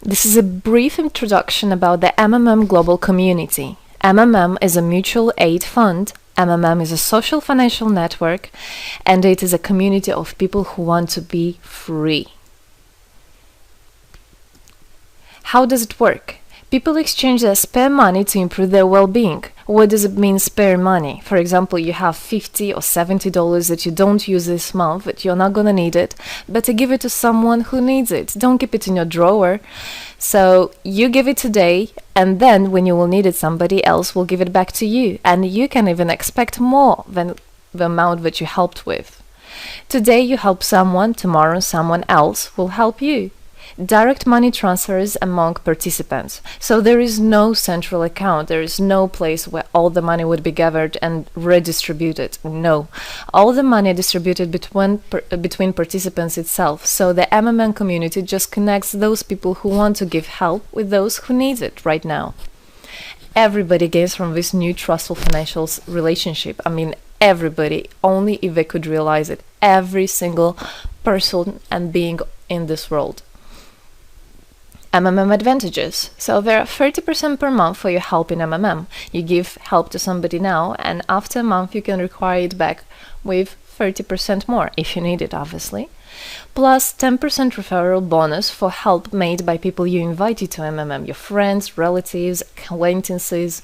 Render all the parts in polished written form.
This is a brief introduction about the MMM global community. MMM is a mutual aid fund. MMM is a social financial network, and it is a community of people who want to be free. How does it work? People exchange their spare money to improve their well-being. What does it mean, spare money? For example, you have $50 or $70 that you don't use this month, but you're not gonna need it. Better give it to someone who needs it. Don't keep it in your drawer. So you give it today, and then when you will need it, somebody else will give it back to you. And you can even expect more than the amount that you helped with. Today you help someone, tomorrow someone else will help you. Direct money transfers among participants. So there is no central account. There is no place where all the money would be gathered and redistributed. No. All the money distributed between participants itself. So the MMM community just connects those people who want to give help with those who need it right now. Everybody gains from this new trustful financial relationship. I mean, everybody, only if they could realize it. Every single person and being in this world. MMM advantages. So there are 30% per month for your help in MMM. You give help to somebody now, and after a month you can require it back with 30% more, if you need it, obviously. Plus 10% referral bonus for help made by people you invited to MMM, your friends, relatives, acquaintances.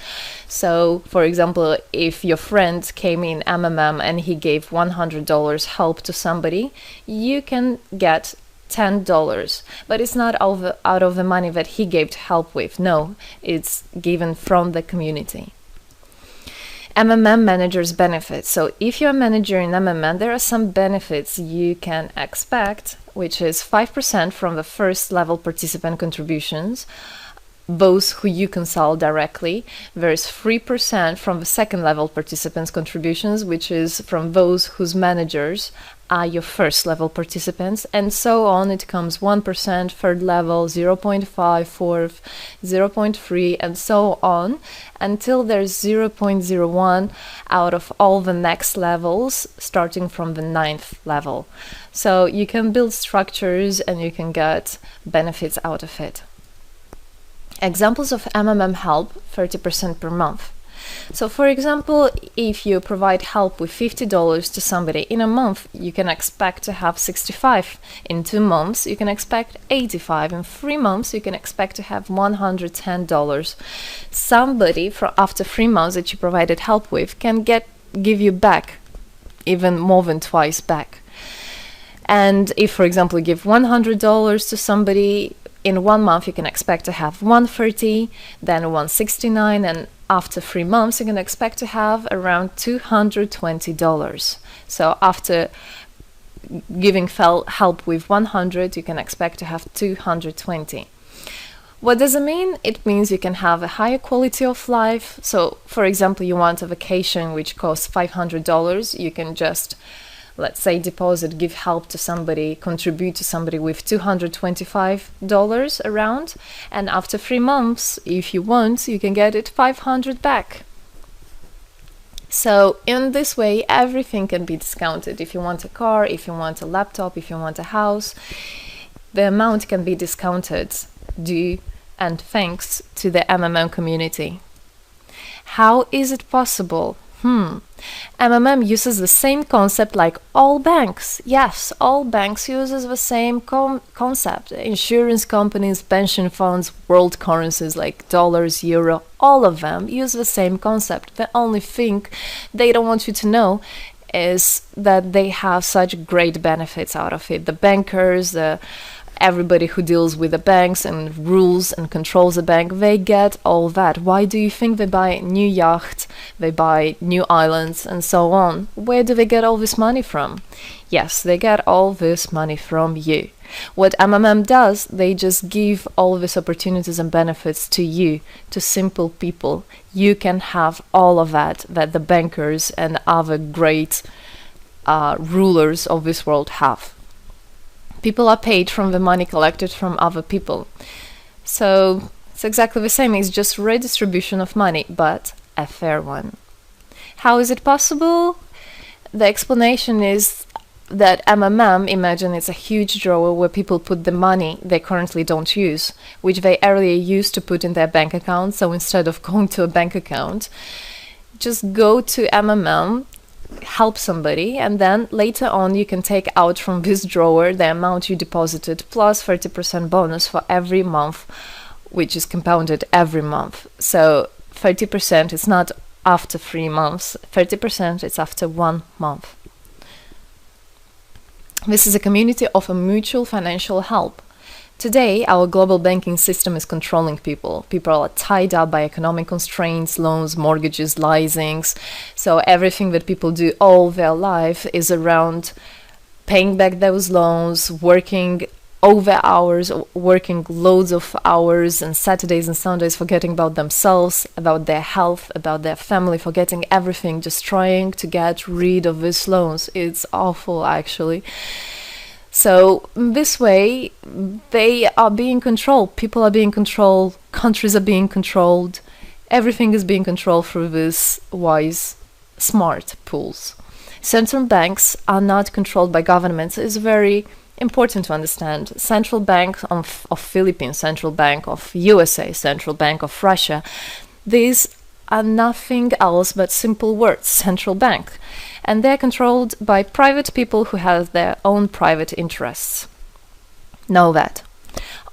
So, for example, if your friend came in MMM and he gave $100 help to somebody, you can get $10, but it's not out of the money that he gave to help with. No, it's given from the community. MMM managers benefits. So if you're a manager in MMM, there are some benefits you can expect, which is 5% from the first level participant contributions, those who you consult directly. There's 3% from the second level participants contributions, which is from those whose managers are your first level participants, and so on. It comes 1%, third level, 0.5, fourth, 0.3, and so on, until there's 0.01 out of all the next levels, starting from the 9th level. So you can build structures and you can get benefits out of it. Examples of MMM help, 30% per month. So for example, if you provide help with $50 to somebody in a month, you can expect to have 65. In 2 months, you can expect 85. In 3 months, you can expect to have $110. Somebody after 3 months that you provided help with can give you back even more than twice back. And if, for example, you give $100 to somebody, in 1 month you can expect to have $130, then $169, and after 3 months you can expect to have around $220. So after giving help with 100, you can expect to have 220. What does it mean? It means you can have a higher quality of life. So for example, you want a vacation which costs $500, you can just, let's say, give help to somebody, contribute to somebody with $225 around, and after 3 months, if you want, you can get it $500 back. So in this way, everything can be discounted. If you want a car, if you want a laptop, if you want a house, the amount can be discounted due and thanks to the MMM community. How is it possible? MMM uses the same concept like all banks. Yes, all banks uses the same concept. Insurance companies, pension funds, world currencies like dollars, euro, all of them use the same concept. The only thing they don't want you to know is that they have such great benefits out of it. The bankers, everybody who deals with the banks and rules and controls the bank, they get all that. Why do you think they buy new yachts, they buy new islands, and so on? Where do they get all this money from? Yes, they get all this money from you. What MMM does, they just give all these opportunities and benefits to you, to simple people. You can have all of that the bankers and other great rulers of this world have. People are paid from the money collected from other people. So it's exactly the same. It's just redistribution of money, but a fair one. How is it possible? The explanation is that MMM, imagine it's a huge drawer where people put the money they currently don't use, which they earlier used to put in their bank account. So instead of going to a bank account, just go to MMM, help somebody, and then later on you can take out from this drawer the amount you deposited plus 30% bonus for every month, which is compounded every month. So 30% is not after 3 months, 30% is after 1 month. This is a community of a mutual financial help. Today, our global banking system is controlling people. People are tied up by economic constraints, loans, mortgages, leasings. So everything that people do all their life is around paying back those loans, working over hours, working loads of hours and Saturdays and Sundays, forgetting about themselves, about their health, about their family, forgetting everything, just trying to get rid of these loans. It's awful, actually. So this way, they are being controlled. People are being controlled. Countries are being controlled. Everything is being controlled through these wise, smart pools. Central banks are not controlled by governments. It's very important to understand. Central Bank of Philippines, Central Bank of USA, Central Bank of Russia, these are nothing else but simple words, central bank. And they're controlled by private people who have their own private interests. Know that.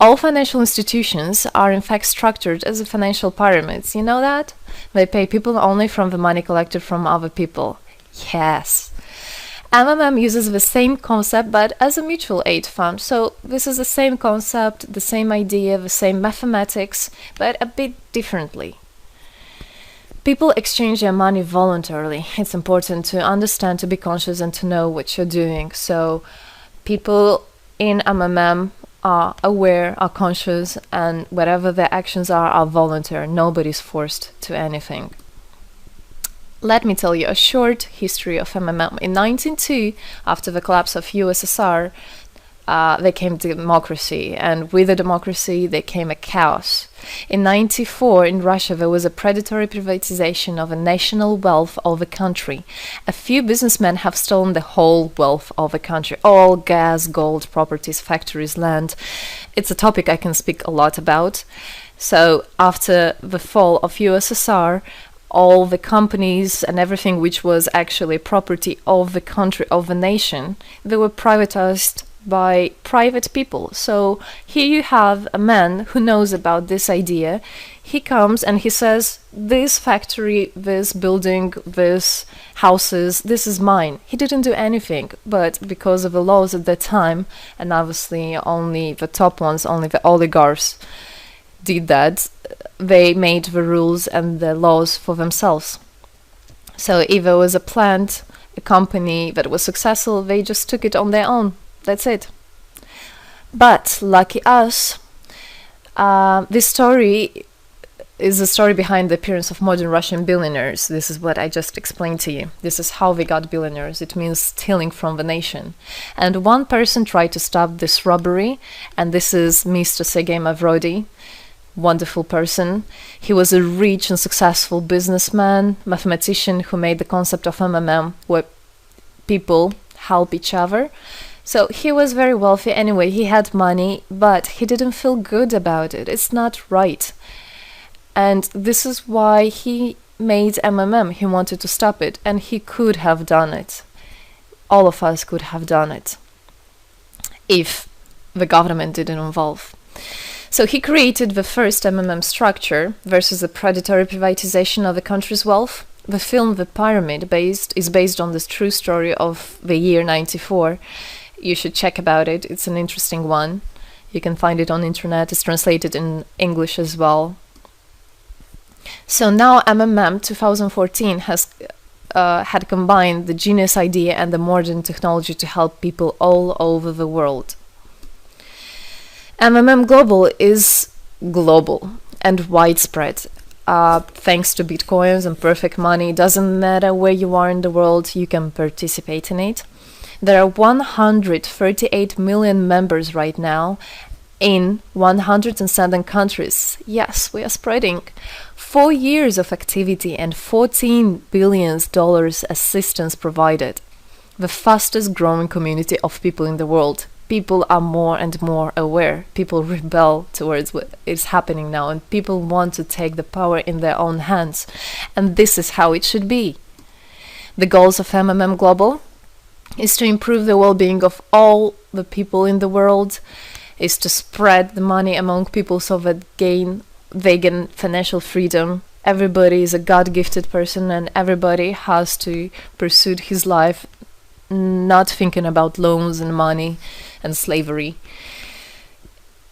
All financial institutions are in fact structured as financial pyramids. You know that? They pay people only from the money collected from other people. Yes. MMM uses the same concept but as a mutual aid fund. So this is the same concept, the same idea, the same mathematics, but a bit differently. People exchange their money voluntarily. It's important to understand, to be conscious, and to know what you're doing. So people in MMM are aware, are conscious, and whatever their actions are voluntary. Nobody's forced to anything. Let me tell you a short history of MMM. In 1902, after the collapse of USSR, there came democracy, and with the democracy there came a chaos. In 1994, in Russia, there was a predatory privatization of a national wealth of the country. A few businessmen have stolen the whole wealth of the country, all gas, gold, properties, factories, land. It's a topic I can speak a lot about. So after the fall of USSR, all the companies and everything which was actually property of the country, of the nation, they were privatized by private people. So here you have a man who knows about this idea. He comes and he says, this factory, this building, this houses, this is mine. He didn't do anything, but because of the laws at that time, and obviously only the top ones, only the oligarchs did that, they made the rules and the laws for themselves. So if there was a plant, a company that was successful, they just took it on their own. That's it. But lucky us, this story is the story behind the appearance of modern Russian billionaires. This is what I just explained to you. This is how they got billionaires. It means stealing from the nation. And one person tried to stop this robbery, and this is Mr. Sergei Mavrodi. Wonderful person. He was a rich and successful businessman, mathematician who made the concept of MMM, where people help each other. So he was very wealthy anyway, he had money, but he didn't feel good about it. It's not right. And this is why he made MMM. He wanted to stop it, and he could have done it. All of us could have done it if the government didn't involve. So he created the first MMM structure versus the predatory privatization of the country's wealth. The film The Pyramid is based on this true story of the year 94. You should check about it. It's an interesting one. You can find it on internet. It's translated in English as well. So now MMM 2014 has had combined the genius idea and the modern technology to help people all over the world. MMM Global is global and widespread. Thanks to Bitcoins and perfect money, it doesn't matter where you are in the world, you can participate in it. There are 138 million members right now in 107 countries. Yes, we are spreading. 4 years of activity and $14 billion assistance provided. the fastest growing community of people in the world. People are more and more aware. People rebel towards what is happening now, and people want to take the power in their own hands. And this is how it should be. The goals of MMM Global is to improve the well-being of all the people in the world, is to spread the money among people so that they gain financial freedom. Everybody is a God-gifted person, and everybody has to pursue his life not thinking about loans and money and slavery.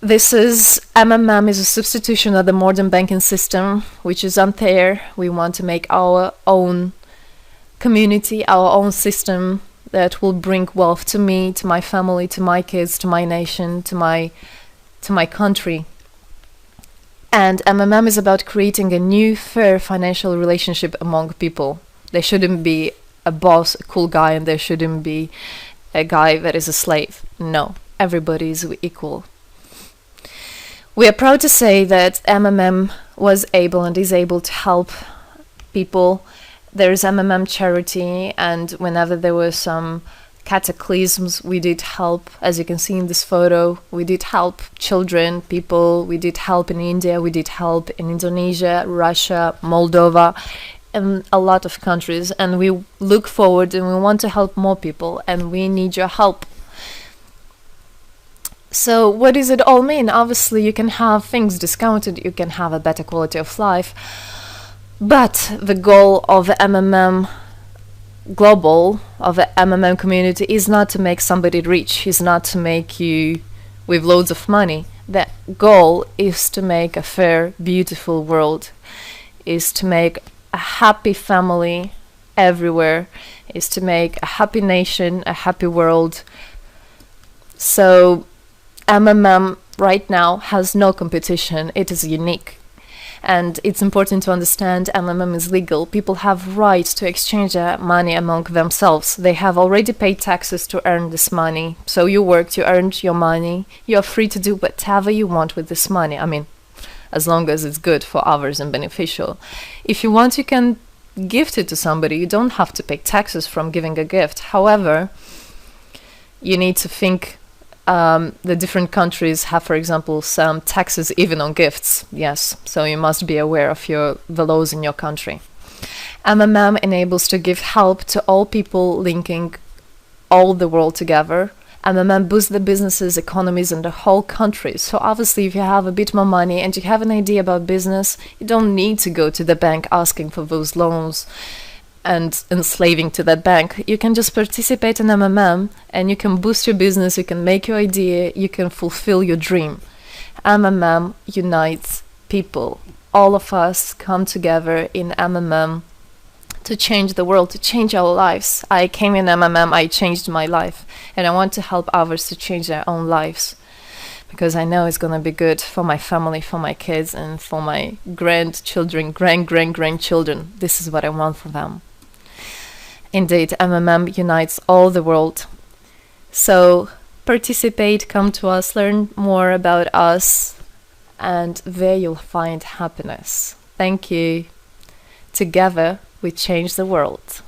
This is MMM is a substitution of the modern banking system, which is unfair. We want to make our own community, our own system that will bring wealth to me, to my family, to my kids, to my nation, to my country. And MMM is about creating a new, fair financial relationship among people. There shouldn't be a boss, a cool guy, and there shouldn't be a guy that is a slave. No, everybody is equal. We are proud to say that MMM was able and is able to help people. There is MMM charity, and whenever there were some cataclysms, we did help. As you can see in this photo, we did help children, people. We did help in India, we did help in Indonesia, Russia, Moldova, and a lot of countries. And we look forward and we want to help more people, and we need your help. So what does it all mean? Obviously, you can have things discounted, you can have a better quality of life, but the goal of the MMM Global, of the MMM community, is not to make somebody rich, is not to make you with loads of money. The goal is to make a fair, beautiful world, is to make a happy family everywhere, is to make a happy nation, a happy world. So MMM right now has no competition, it is unique. And it's important to understand MMM is legal. People have right to exchange their money among themselves. They have already paid taxes to earn this money. So you worked, you earned your money. You're free to do whatever you want with this money. I mean, as long as it's good for others and beneficial. If you want, you can gift it to somebody. You don't have to pay taxes from giving a gift. However, you need to think the different countries have, for example, some taxes even on gifts. Yes, so you must be aware of the laws in your country. MMM enables to give help to all people, linking all the world together. MMM boosts the businesses, economies, and the whole country. So obviously, if you have a bit more money and you have an idea about business, you don't need to go to the bank asking for those loans and enslaving to that bank. You can just participate in MMM and you can boost your business, you can make your idea, you can fulfill your dream. MMM unites people. All of us come together in MMM to change the world, to change our lives. I came in MMM, I changed my life, and I want to help others to change their own lives, because I know it's going to be good for my family, for my kids, and for my grandchildren, grandchildren. This is what I want for them. Indeed, MMM unites all the world. So participate, come to us, learn more about us, and there you'll find happiness. Thank you. Together, we change the world.